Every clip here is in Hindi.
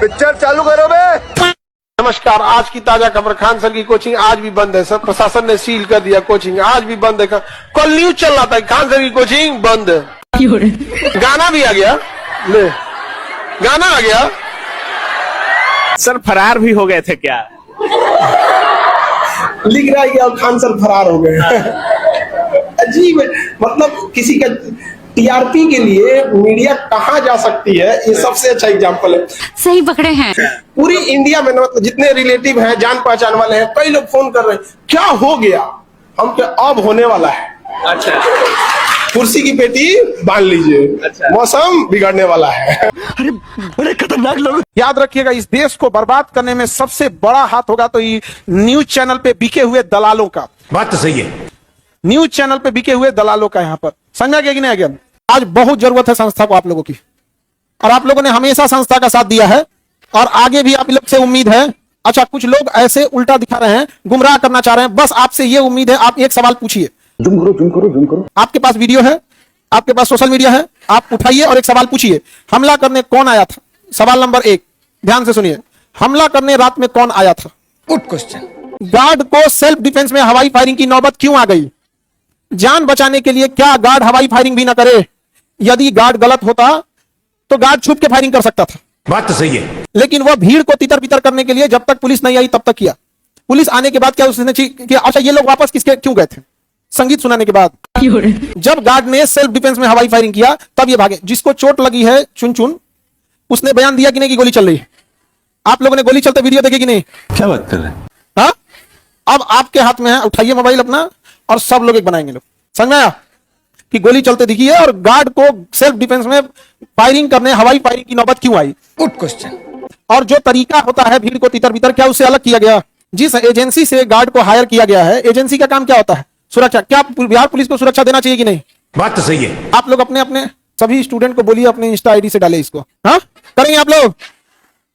पिक्चर चालू करो बे। नमस्कार, आज की ताजा खबर, खान सर की कोचिंग आज भी बंद है। सर प्रशासन ने सील कर दिया कोचिंग, आज भी बंद है। कल न्यूज चल रहा था खान सर की कोचिंग बंद है। गाना भी आ गया, ले गाना आ गया। सर फरार भी हो गए थे क्या? लिख रहा है कि खान सर फरार हो गए। अजीब है, मतलब किसी का टीआरपी के लिए मीडिया कहाँ जा सकती है, ये सबसे अच्छा एग्जांपल है। सही पकड़े हैं। पूरी इंडिया में मतलब जितने रिलेटिव हैं, जान पहचान वाले हैं, कई लोग फोन कर रहे हैं, क्या हो गया, हम क्या अब होने वाला है। अच्छा, कुर्सी की पेटी बांध लीजिए। अच्छा। मौसम बिगड़ने वाला है। अरे बड़े खतरनाक लोग। याद रखिएगा, इस देश को बर्बाद करने में सबसे बड़ा हाथ होगा तो ये न्यूज चैनल पे बिके हुए दलालों का। बात तो सही है। न्यूज चैनल पे बिके हुए दलालों का यहाँ पर समझा गया कि नहीं गया? आज बहुत जरूरत है संस्था को आप लोगों की, और आप लोगों ने हमेशा संस्था का साथ दिया है और आगे भी आप लोग से उम्मीद है। अच्छा, कुछ लोग ऐसे उल्टा दिखा रहे हैं, गुमराह करना चाह रहे हैं, बस आपसे ये उम्मीद है, आप एक सवाल पूछिए। जूम करो जूम करो जूम करो। आपके पास वीडियो है, आपके पास सोशल मीडिया है, आप उठाइए और एक सवाल पूछिए। हमला करने कौन आया था? सवाल नंबर 1, ध्यान से सुनिए। हमला करने रात में कौन आया था? Good question. गार्ड को सेल्फ डिफेंस में हवाई फायरिंग की नौबत क्यों आ गई? जान बचाने के लिए क्या गार्ड हवाई फायरिंग भी ना करे? यदि गार्ड गलत होता तो गार्ड छुप के फायरिंग कर सकता था। बात तो सही है। लेकिन वह भीड़ को तितर बितर करने के लिए जब तक पुलिस नहीं आई तब तक किया। पुलिस आने के बाद क्या उसने किया? अच्छा, ये लोग वापस किसके क्यों गए थे? संगीत सुनाने के बाद। जब गार्ड ने सेल्फ डिफेंस में हवाई फायरिंग किया तब ये भागे। जिसको चोट लगी है चुन चुन, उसने बयान दिया कि नहीं कि गोली चल रही है। आप लोगों ने गोली चलते वीडियो देखे कि नहीं? क्या बात कर रहे हैं? हाँ, अब आपके हाथ में है, उठाइए मोबाइल अपना और सब लोग एक बनाएंगे। लोग समझ में आया कि गोली चलते दिखी है और गार्ड को सेल्फ डिफेंस में फायरिंग करने, हवाई फायरिंग की नौबत क्यों आई? Good question. और जो तरीका होता है भीड़ को तितर बितर, क्या उससे अलग किया गया? जिस एजेंसी से गार्ड को हायर किया गया है, एजेंसी का काम क्या होता है? सुरक्षा। क्या बिहार पुलिस को सुरक्षा देना चाहिए कि नहीं? बात तो सही है। आप लोग अपने अपने सभी स्टूडेंट को बोलिए अपने इंस्टा आईडी से डाले इसको। हाँ, करेंगे आप लोग?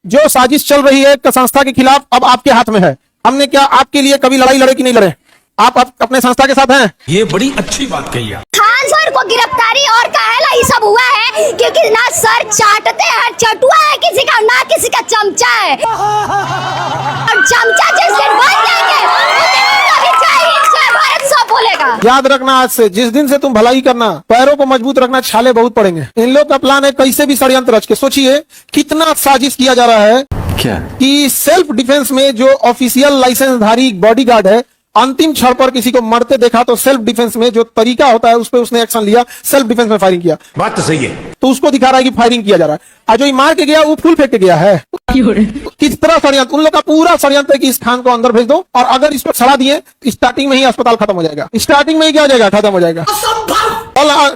जो साजिश चल रही है संस्था के खिलाफ अब आपके हाथ में है। हमने क्या आपके लिए कभी लड़ाई लड़े कि नहीं लड़े? आप अपने संस्था के साथ हैं। ये बड़ी अच्छी बात कही आप। खान सर को गिरफ्तारी और काहेला ये सब हुआ है क्योंकि ना सर चाटते हैं, चटुआ है किसी का, ना किसी का चमचा है। और चमचा जिस दिन बन जाएंगे उस दिन उनका भी जय भारत सब बोलेगा। याद रखना, आज से जिस दिन से तुम भलाई करना, पैरों को मजबूत रखना, छाले बहुत पड़ेंगे। इन लोग का प्लान है कैसे भी षड्यंत्र रच के। सोचिए कितना साजिश किया जा रहा है क्या कि सेल्फ डिफेंस में जो ऑफिशियल लाइसेंसधारी बॉडीगार्ड है, अंतिम क्षण पर किसी को मरते देखा तो सेल्फ डिफेंस में जो तरीका होता है उस पर उसने एक्शन लिया, सेल्फ डिफेंस में फायरिंग किया। बात तो सही है। तो उसको दिखा रहा है कि फायरिंग किया जा रहा है। आज जो ये मार के गया वो फूल फेंक के गया है। किस तरह षड्यंत्र, उन लोग का पूरा षड्यंत्र है कि इस खान को अंदर भेज दो और अगर इसको सड़ा दिए स्टार्टिंग में ही अस्पताल खत्म हो जाएगा। स्टार्टिंग में ही क्या हो जाएगा? खत्म हो जाएगा।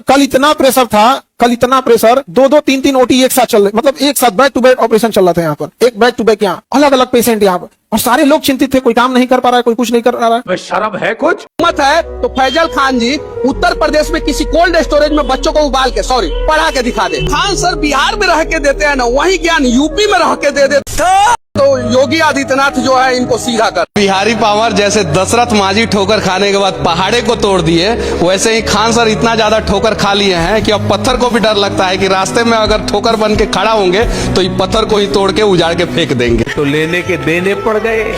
कल इतना प्रेशर था, कल इतना प्रेशर, 2-2, 3-3 ओटी एक साथ चल रहे, मतलब एक साथ बैक टू बैक ऑपरेशन चल रहा था यहाँ पर, एक बैक टू बैक यहाँ, अलग अलग पेशेंट यहाँ पर, और सारे लोग चिंतित थे, कोई काम नहीं कर पा रहा है, कोई कुछ नहीं कर रहा है। शर्म है कुछ? मत है तो फैजल खान जी उत्तर प्रदेश में किसी कोल्ड स्टोरेज में बच्चों को उबाल के पढ़ा के दिखा दे। खान सर बिहार में रह के देते हैं ना, वही ज्ञान यूपी में रह के दे देते तो योगी आदित्यनाथ जो है इनको सीधा कर। बिहारी पावर जैसे दशरथ मांझी ठोकर खाने के बाद पहाड़े को तोड़ दिए, वैसे ही खान सर इतना ज्यादा ठोकर खा लिए हैं कि अब पत्थर को भी डर लगता है कि रास्ते में अगर ठोकर बन के खड़ा होंगे तो ये पत्थर को ही तोड़ के उजाड़ के फेंक देंगे। तो लेने के देने पड़ गए।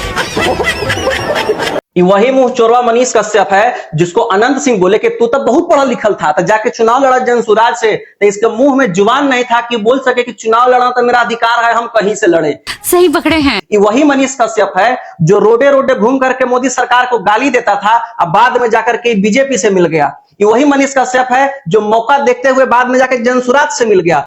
वही मुंह चोरवा मनीष कश्यप है जिसको अनंत सिंह बोले कि तू तो बहुत पढ़ा लिखल था, तो जाके चुनाव लड़ा जनसुराज से, तो इसके मुंह में जुबान नहीं था कि बोल सके कि चुनाव लड़ना तो मेरा अधिकार है, हम कहीं से लड़े। सही पकड़े हैं। वही मनीष कश्यप है जो रोडे रोडे घूम करके मोदी सरकार को गाली देता था, अब बाद में जाकर के बीजेपी से मिल गया। वही मनीष कश्यप है जो मौका देखते हुए बाद में जाकर जनसुराज से मिल गया।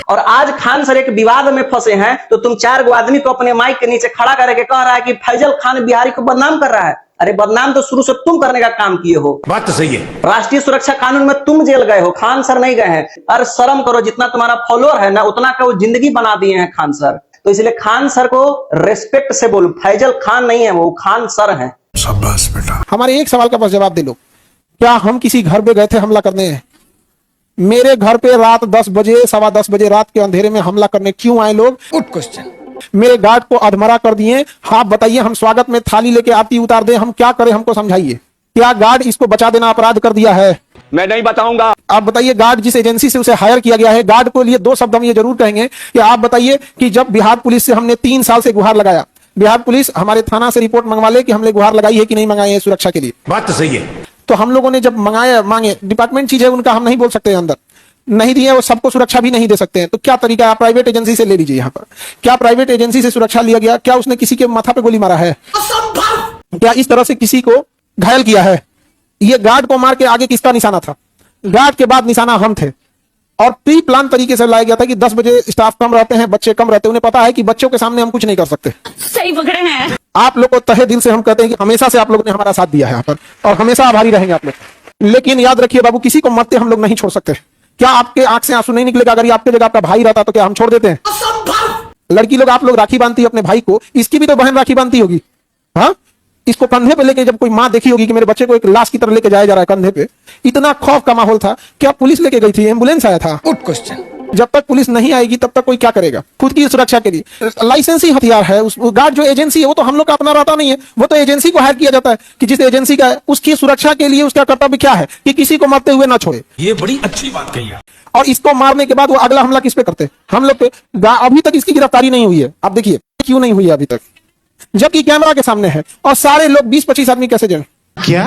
और आज खान सर एक विवाद में फंसे हैं तो तुम 4 आदमी को अपने माइक के नीचे खड़ा करके कह रहा है कि फैजल खान बिहारी को बदनाम कर रहा है। अरे बदनाम तो शुरू से तुम करने का काम किए हो। बात तो सही है। राष्ट्रीय सुरक्षा कानून में तुम जेल गए हो, खान सर नहीं गए हैं। अरे शर्म करो, जितना तुम्हारा फॉलोअर है ना उतना का वो जिंदगी बना दिए हैं खान सर। तो इसलिए खान सर को रेस्पेक्ट से बोलो, फैजल खान नहीं है वो, खान सर है। शाबाश बेटा। हमारे एक सवाल का बस जवाब दे लो, क्या हम किसी घर पे गए थे हमला करने? मेरे घर पे रात 10 बजे, 10:15 बजे रात के अंधेरे में हमला करने क्यों आए लोग? Good question. मेरे गार्ड को अधमरा कर दिए। हाँ बताइए, हम स्वागत में थाली लेके आरती उतार दें, हम क्या करें? हमको समझाइए। क्या गार्ड इसको बचा देना अपराध कर दिया है? मैं नहीं बताऊंगा। आप बताइए, गार्ड जिस एजेंसी से उसे हायर किया गया है, गार्ड को लिए 2 शब्द हम ये जरूर कहेंगे कि आप बताइए कि जब बिहार पुलिस से हमने 3 साल से गुहार लगाया, बिहार पुलिस हमारे थाना से रिपोर्ट मंगवा ले कि हमने गुहार लगाई है कि नहीं मंगाई है सुरक्षा के लिए। बात तो सही है। तो हम लोगों ने जब मांगे, डिपार्टमेंट चीज है उनका, हम नहीं बोल सकते अंदर, नहीं दिए, वो सबको सुरक्षा भी नहीं दे सकते हैं। तो क्या तरीका है? प्राइवेट एजेंसी से ले लीजिए। यहाँ पर क्या प्राइवेट एजेंसी से सुरक्षा लिया गया? क्या उसने किसी के माथा पे गोली मारा है? क्या इस तरह से किसी को घायल किया है? ये गार्ड को मार के आगे किसका निशाना था? गार्ड के बाद निशाना हम थे। और प्री प्लान तरीके से लाया गया था कि 10 बजे स्टाफ कम रहते हैं, बच्चे कम रहते हैं, उन्हें पता है कि बच्चों के सामने हम कुछ नहीं कर सकते। सही पकड़े हैं। आप लोग को तहे दिल से हम कहते हैं कि हमेशा से आप लोगों ने हमारा साथ दिया है यहाँ पर, और हमेशा आभारी रहेंगे आप लोग। लेकिन याद रखिए बाबू, किसी को मरते हम लोग नहीं छोड़ सकते। क्या आपके आंख से आंसू नहीं निकलेगा? अगर ये आपके जगह आपका भाई रहता तो क्या हम छोड़ देते हैं? लड़की लोग, आप लोग राखी बांधती है अपने भाई को, इसकी भी तो बहन राखी बांधती होगी। हाँ, इसको कंधे पे लेके जब कोई माँ देखी होगी कि मेरे बच्चे को एक लाश की तरह लेके जाया जा रहा है कंधे पे, इतना खौफ का माहौल था। क्या पुलिस लेके गई थी? एम्बुलेंस आया था? Good question. जब तक पुलिस नहीं आएगी तब तक कोई क्या करेगा खुद की सुरक्षा के लिए? लाइसेंसी हथियार है। उस गार्ड जो एजेंसी है वो तो हम लोग का अपना रहता नहीं है, वो तो एजेंसी को हायर किया जाता है कि जिस एजेंसी का है उसकी सुरक्षा के लिए उसका कर्तव्य क्या है कि किसी को मरते हुए ना छोड़े। ये बड़ी अच्छी बात कही है। और इसको मारने के बाद वो अगला हमला किस पे करते? हम लोग पे। अभी तक इसकी गिरफ्तारी नहीं हुई है। आप देखिए क्यों नहीं हुई है अभी तक, जबकि कैमरा के सामने है और सारे लोग 20-25 आदमी कैसे जन क्या।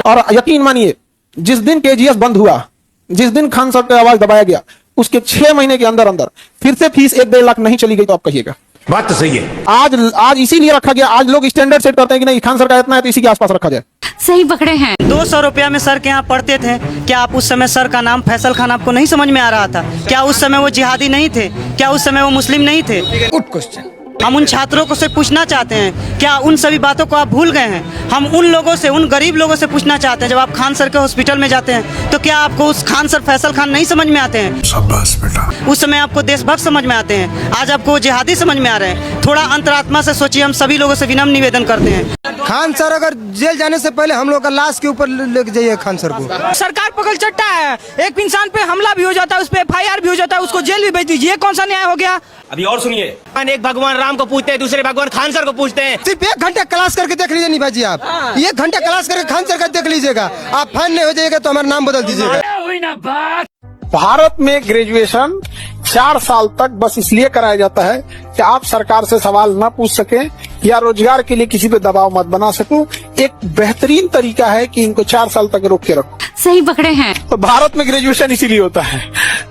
और यकीन मानिए, जिस दिन केजीएस बंद हुआ, जिस दिन खान साहब का आवाज दबाया गया, उसके 6 महीने के अंदर अंदर फिर से फीस 1-1.5 लाख नहीं चली गई तो आप कहिएगा। बात तो सही है। आज इसीलिए रखा गया। आज लोग स्टैंडर्ड सेट करते हैं कि नहीं, खान सर का इतना है तो इसी के आसपास रखा जाए। सही पकड़े हैं। 200 रुपया में सर के यहाँ पढ़ते थे। क्या आप उस समय सर का नाम फैसल खान आपको नहीं समझ में आ रहा था? क्या उस समय वो जिहादी नहीं थे? क्या उस समय वो मुस्लिम नहीं थे? Good question. हम उन छात्रों को से पूछना चाहते हैं, क्या उन सभी बातों को आप भूल गए हैं? हम उन लोगों से, उन गरीब लोगों से पूछना चाहते हैं, जब आप खान सर के हॉस्पिटल में जाते हैं तो क्या आपको उस खान सर फैसल खान नहीं समझ में आते हैं? शाबाश बेटा। उस समय आपको देशभक्त समझ में आते हैं, आज आपको जिहादी समझ में आ रहे हैं। थोड़ा अंतरात्मा से सोचिए। हम सभी लोगों से विनम्र निवेदन करते हैं, खान सर अगर जेल जाने से पहले हम लोग का लाश के ऊपर लेके जाइए खान सर को। सरकार पकड़ चट्टा है, एक इंसान पे हमला भी हो जाता है, उस पे FIR भी हो जाता है, उसको जेल भी भेज दीजिए। कौन सा न्याय हो गया? अभी और सुनिए, एक भगवान राम को पूछते हैं, दूसरे भगवान खान सर को पूछते हैं। सिर्फ 1 घंटा क्लास करके देख लीजिए निभा जी, आप 1 घंटा क्लास करके खान सर का देख लीजिएगा। आप फैन नहीं हो जाएगा तो हमारा नाम बदल दीजिएगा। भारत में ग्रेजुएशन 4 साल तक बस इसलिए कराया जाता है कि आप सरकार से सवाल न पूछ सकें या रोजगार के लिए किसी पे दबाव मत बना सको। एक बेहतरीन तरीका है कि इनको 4 साल तक रोक के रखो। सही पकड़े हैं। तो भारत में ग्रेजुएशन इसीलिए होता है,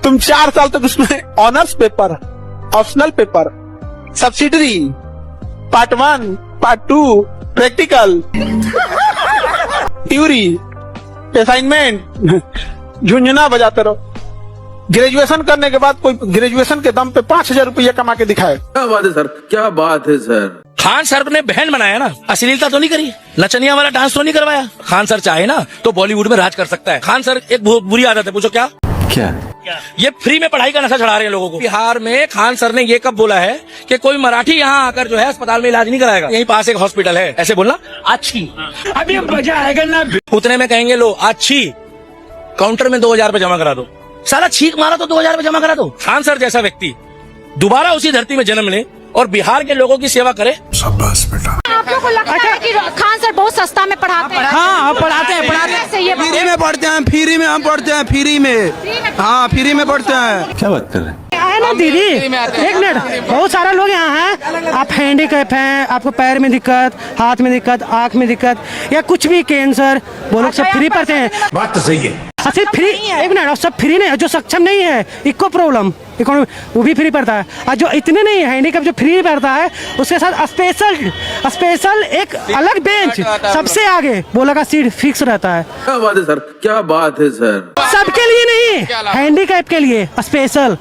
तुम 4 साल तक उसमें honours paper, optional paper, subsidiary, part 1, part 2, practical, theory, assignment, झुंझुना बजाते रहो। ग्रेजुएशन करने के बाद कोई ग्रेजुएशन के दम पे 5,000 रुपया कमा के दिखाए। क्या बात है सर, क्या बात है सर। खान सर ने बहन बनाया ना, अश्लीलता तो नहीं करी, नचनिया वाला डांस तो नहीं करवाया। खान सर चाहे ना तो बॉलीवुड में राज कर सकता है। खान सर एक बहुत बुरी आदत है, पूछो क्या? क्या? ये फ्री में पढ़ाई का नशा चढ़ा रहे हैं लोगों को। बिहार में खान सर ने ये कब बोला है कि कोई मराठी यहाँ आकर जो है अस्पताल में इलाज नहीं कराएगा? यहीं पास एक हॉस्पिटल है, ऐसे बोलना अच्छी। अभी मजा आएगा ना, उतने में कहेंगे लो अच्छी, काउंटर में 2,000 रुपए जमा करा दो। साला छींक मारा तो 2,000 रुपए जमा करा दो। खान सर जैसा व्यक्ति दोबारा उसी धरती में जन्म ले और बिहार के लोगों की सेवा करे। शाबाश बेटा। आप लोगों को लगता है कि खान सर बहुत सस्ता में पढ़ाते हैं? हाँ, पढ़ाते हैं। फ्री में पढ़ते हैं, फ्री में हम पढ़ते हैं, फ्री में। हाँ, फ्री में पढ़ते हैं। क्या बात कर रहे हैं? है ना दीदी, 1 मिनट, बहुत सारे लोग यहाँ हैं, आप हैंडीकैप हैं, आपको पैर में दिक्कत, हाथ में दिक्कत, आँख में दिक्कत या कुछ भी, कैंसर, वो लोग सब फ्री पढ़ते हैं। बात तो सही है। सिर्फ फ्री, 1 मिनट, और सब फ्री नहीं है। जो सक्षम नहीं है, इको प्रॉब्लम, इकोनॉमी, वो भी फ्री पड़ता है। और जो इतने नहीं है हैंडीकैप, जो फ्री पड़ता है, उसके साथ स्पेशल एक अलग बेंच सबसे आगे, वो लगा सीट फिक्स रहता है। क्या बात है सर, क्या बात है सर। सबके लिए नहीं, हैंडीकैप के लिए स्पेशल,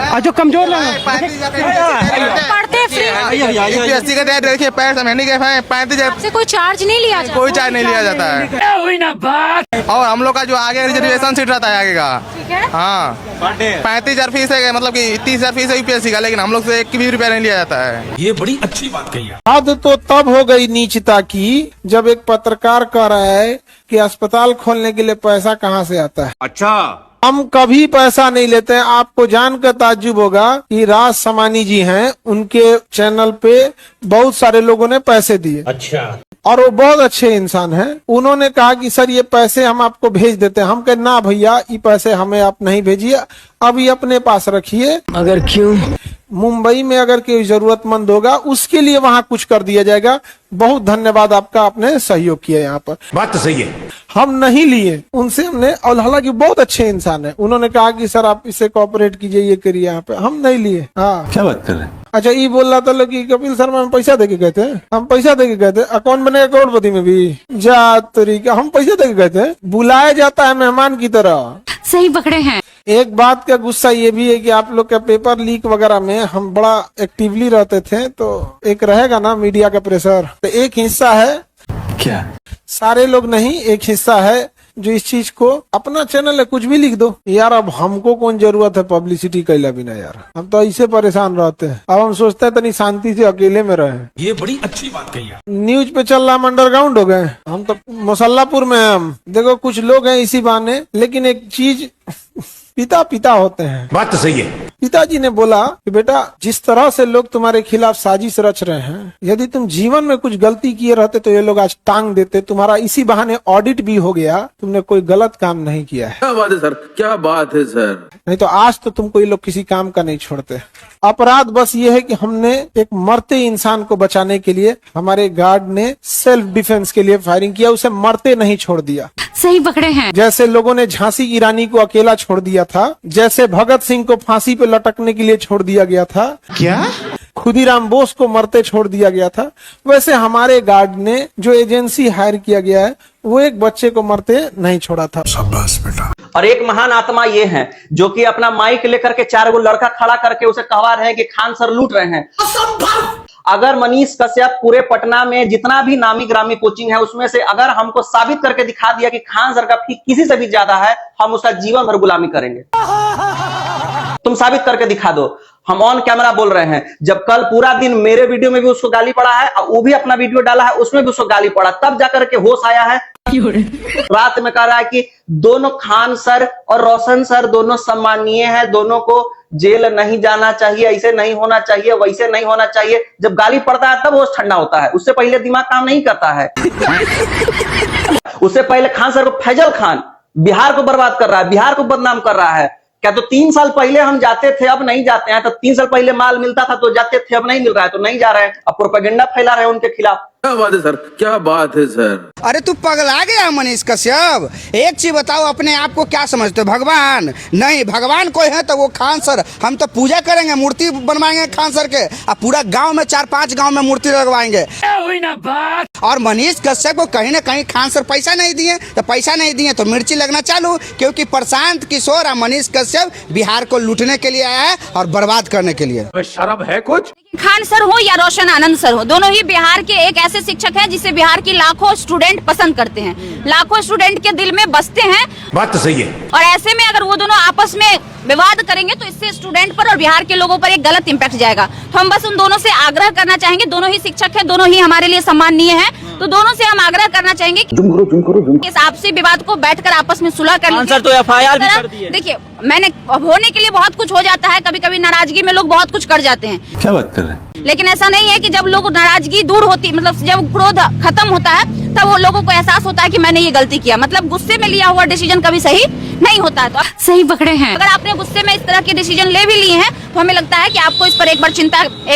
और जो कमजोर लोग पढ़ते फ्री। यूपीएससी का तैयारी देखिए, पैर हैंडीकैप है, 35,000 से कोई चार्ज नहीं लिया जाता? कोई चार्ज नहीं लिया जाता है। और हम लोग का जो आगे रिजर्वेशन सीट रहता है आगे का, हाँ, 35,000 फीस है, मतलब कि 30,000 फीस है यूपीएससी का, लेकिन हम लोग से 1 भी रुपया नहीं लिया जाता है। ये बड़ी अच्छी बात कही है। हद तो तब हो गई नीचता की जब एक पत्रकार कह रहा है कि अस्पताल खोलने के लिए पैसा कहाँ से आता है। अच्छा, हम कभी पैसा नहीं लेते हैं। आपको जानकर ताज्जुब होगा कि राज समानी जी हैं, उनके चैनल पे बहुत सारे लोगों ने पैसे दिए। अच्छा। और वो बहुत अच्छे इंसान हैं। उन्होंने कहा कि सर ये पैसे हम आपको भेज देते हैं। हम कहे ना भैया, ये पैसे हमें आप नहीं भेजिए, अब ये अपने पास रखिए। अगर क्यों? मुंबई में अगर कोई जरूरतमंद होगा उसके लिए वहां कुछ कर दिया जाएगा। बहुत धन्यवाद आपका, आपने सहयोग किया यहाँ पर। बात तो सही है। हम नहीं लिए उनसे, हमने, और हालांकि बहुत अच्छे इंसान है। उन्होंने कहा कि सर आप इससे कोऑपरेट कीजिए, ये करिए यहाँ पे, हम नहीं लिए। हाँ, क्या बात कर रहे हैं? अच्छा, ये बोल रहा था लोग कि कपिल शर्मा हम पैसा देके गए थे, हम पैसा देके गए थे। कौन बनेगा करोड़पति में भी? जा तरीका, हम पैसा देके गए थे। बुलाया जाता है मेहमान की तरह। सही पकड़े हैं। एक बात का गुस्सा ये भी है कि आप लोग का पेपर लीक वगैरह में हम बड़ा एक्टिवली रहते थे, तो एक रहेगा ना मीडिया का प्रेशर, तो एक हिस्सा है, क्या? सारे लोग नहीं, एक हिस्सा है जो इस चीज को, अपना चैनल है कुछ भी लिख दो यार, अब हमको कौन जरूरत है पब्लिसिटी कैला बिना यार, हम तो ऐसे परेशान रहते हैं। अब हम सोचते हैं तनी शांति से अकेले में रहे। ये बड़ी अच्छी बात कही है। न्यूज पे चल रहा, हम अंडरग्राउंड हो गए, हम तो मुसल्लापुर में हैं। हम देखो कुछ लोग हैं इसी बहाने, लेकिन एक चीज, पिता होते हैं। बात तो सही है। पिताजी ने बोला कि बेटा, जिस तरह से लोग तुम्हारे खिलाफ साजिश रच रहे हैं, यदि तुम जीवन में कुछ गलती किए रहते तो ये लोग आज टांग देते। तुम्हारा इसी बहाने ऑडिट भी हो गया, तुमने कोई गलत काम नहीं किया है। क्या बात है सर, क्या बात है सर। नहीं तो आज तो तुमको ये लोग किसी काम का नहीं छोड़ते। अपराध बस ये है कि हमने एक मरते इंसान को बचाने के लिए, हमारे गार्ड ने सेल्फ डिफेंस के लिए फायरिंग किया, उसे मरते नहीं छोड़ दिया। सही पकड़े हैं। जैसे लोगों ने झांसी की रानी को अकेला छोड़ दिया था, जैसे भगत सिंह को फांसी पे लटकने के लिए छोड़ दिया गया था, क्या? खुदीराम बोस को मरते छोड़ दिया गया था, वैसे हमारे गार्ड ने जो एजेंसी हायर किया गया है, वो एक बच्चे को मरते नहीं छोड़ा था। शाबाश बेटा। और एक महान आत्मा ये है जो कि अपना माइक लेकर के 4 गो लड़का खड़ा करके उसे कहवा रहे हैं कि खान सर लूट रहे हैं। अगर मनीष कश्यप पूरे पटना में जितना भी नामी ग्रामी कोचिंग है उसमें से अगर हमको साबित करके दिखा दिया कि खान सर का फी किसी से भी ज्यादा है, हम उसका जीवन भर गुलामी करेंगे। तुम साबित करके दिखा दो। हम ऑन कैमरा बोल रहे हैं, जब कल पूरा दिन मेरे वीडियो में भी उसको गाली पड़ा है और वो भी अपना वीडियो डाला है, उसमें भी उसको गाली पड़ा, तब जाकर के होश आया है। रात में कह रहा है कि दोनों खान सर और रोशन सर दोनों सम्मानीय हैं, दोनों को जेल नहीं जाना चाहिए, ऐसे नहीं होना चाहिए, वैसे नहीं होना चाहिए। जब गाली पड़ता है तब होश ठंडा होता है, उससे पहले दिमाग काम नहीं करता है। उससे पहले खान सर को, फैजल खान बिहार को बर्बाद कर रहा है, बिहार को बदनाम कर रहा है। क्या तो 3 साल पहले हम जाते थे, अब नहीं जाते हैं? तो 3 साल पहले माल मिलता था तो जाते थे, अब नहीं मिल रहा है तो नहीं जा रहे हैं। अब प्रोपेगेंडा फैला रहे हैं उनके खिलाफ। क्या बात है सर, क्या बात है सर। अरे तू पगला गया मनीष कश्यप। एक चीज बताओ, अपने आप को क्या समझते हो, भगवान? नहीं, भगवान कोई है तो वो खान सर। हम तो पूजा करेंगे, मूर्ति बनवाएंगे खान सर के, और पूरा गांव में 4-5 गांव में मूर्ति लगवाएंगे। और मनीष कश्यप को कहीं ना कहीं खान सर पैसा नहीं दिए, तो पैसा नहीं दिए तो मिर्ची लगना चालू, क्योंकि प्रशांत किशोर और मनीष कश्यप बिहार को लूटने के लिए आया है और बर्बाद करने के लिए। शर्म है कुछ? खान सर हो या रोशन आनंद सर हो, दोनों ही बिहार के एक ऐसे शिक्षक हैं जिसे बिहार की लाखों स्टूडेंट पसंद करते हैं, लाखों स्टूडेंट के दिल में बसते हैं। बात तो सही है। और ऐसे में अगर वो दोनों आपस में विवाद करेंगे तो इससे स्टूडेंट पर और बिहार के लोगों पर एक गलत इम्पैक्ट जाएगा। तो हम बस उन दोनों से आग्रह करना चाहेंगे, दोनों ही शिक्षक हैं, दोनों ही हमारे लिए सम्माननीय हैं, तो दोनों से हम आग्रह करना चाहेंगे कि इस आपसी विवाद को बैठकर आपस में सुलह कर लीजिए। तो FIR भी कर दिए। देखिए, मैंने होने के लिए बहुत कुछ हो जाता है, कभी कभी नाराजगी में लोग बहुत कुछ कर जाते हैं। क्या बात कर रहे हैं? लेकिन ऐसा नहीं है कि जब लोग नाराजगी दूर होती, मतलब जब क्रोध खत्म होता है, तब वो लोगों को एहसास होता है कि मैंने ये गलती किया। मतलब गुस्से में लिया हुआ डिसीजन कभी सही नहीं होता है। तो सही पकड़े हैं। अगर आपने गुस्से में इस तरह के डिसीजन ले भी लिए हैं, तो हमें लगता है कि आपको इस पर एक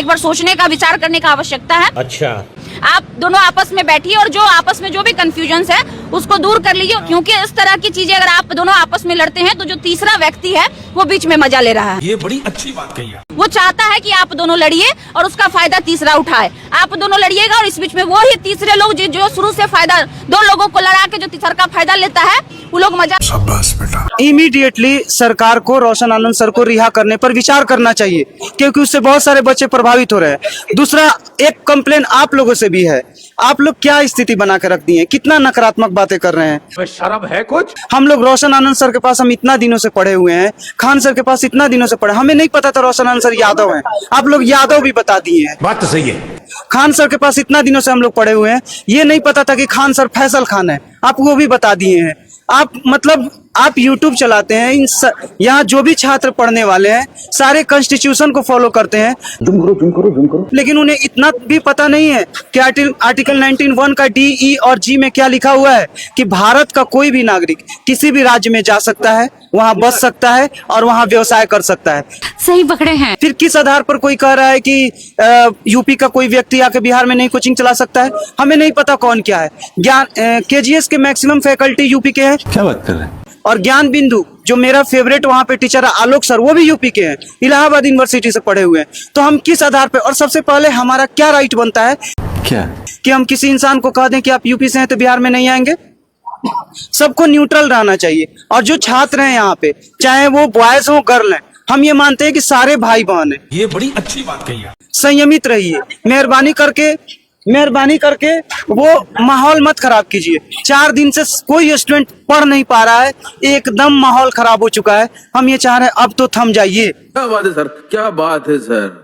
बार सोचने का, विचार करने का आवश्यकता है। अच्छा, आप दोनों आपस में बैठिए और जो आपस में जो भी कंफ्यूजन्स है उसको दूर कर लीजिए, क्योंकि इस तरह की चीजें अगर आप दोनों आपस में लड़ते हैं तो जो तीसरा व्यक्ति है वो बीच में मजा ले रहा है। ये बड़ी अच्छी बात कही है। वो चाहता है कि आप दोनों लड़िए और उसका फायदा तीसरा उठाए। आप दोनों लड़िएगा और इस बीच में वो ही तीसरे लोग जो शुरू से फायदा, 2 लोगों को लड़ा के जो तीसरा का फायदा लेता है, वो लोग मजा। शाबाश बेटा। इमीडिएटली सरकार को रोशन आनंद सर को रिहा करने पर विचार करना चाहिए, क्योंकि उससे बहुत सारे बच्चे प्रभावित हो रहे हैं। दूसरा, एक कंप्लेन आप लोगों से भी है, आप लोग क्या स्थिति बना के रख दी है, कितना नकारात्मक बातें कर रहे हैं। शर्म है कुछ? हम लोग रोशन आनंद सर के पास हम इतना दिनों से पढ़े हुए हैं, खान सर के पास इतना दिनों से पढ़े, हमें नहीं पता था रोशन आनंद सर यादव हैं, आप लोग यादव भी बता दिए हैं। बात तो सही है। खान सर के पास इतना दिनों से हम लोग पढ़े हुए हैं, ये नहीं पता था कि खान सर फैसल खान है, आप वो भी बता दिए हैं। आप मतलब आप YouTube चलाते हैं, यहाँ जो भी छात्र पढ़ने वाले हैं सारे कॉन्स्टिट्यूशन को फॉलो करते हैं। जुम करो। लेकिन उन्हें इतना भी पता नहीं है कि आर्टिकल 19(1) का D, E और G में क्या लिखा हुआ है कि भारत का कोई भी नागरिक किसी भी राज्य में जा सकता है, वहाँ बस सकता है और वहाँ व्यवसाय कर सकता है। सही पकड़े हैं। फिर किस आधार पर कोई कह रहा है कि यूपी का कोई व्यक्ति आके बिहार में नहीं कोचिंग चला सकता है? हमें नहीं पता कौन क्या है। KGS के मैक्सिमम फैकल्टी यूपी के हैं। क्या बात कर रहे हैं? और ज्ञान बिंदु जो मेरा फेवरेट वहाँ पे टीचर है आलोक सर, वो भी यूपी के हैं, इलाहाबाद यूनिवर्सिटी से पढ़े हुए हैं। तो हम किस आधार पे, और सबसे पहले हमारा क्या राइट बनता है क्या कि हम किसी इंसान को कह दें कि आप यूपी से हैं तो बिहार में नहीं आएंगे? सबको न्यूट्रल रहना चाहिए। और जो छात्र हैं यहाँ पे, चाहे वो बॉयज हो गर्ल हैं, हम ये मानते हैं कि सारे भाई बहन हैं। ये बड़ी अच्छी बात कही आप। संयमित रहिए, मेहरबानी करके वो माहौल मत खराब कीजिए। 4 दिन से कोई स्टूडेंट पढ़ नहीं पा रहा है, एकदम माहौल खराब हो चुका है। हम ये चाह रहे हैं अब तो थम जाइए। क्या बात है सर, क्या बात है सर।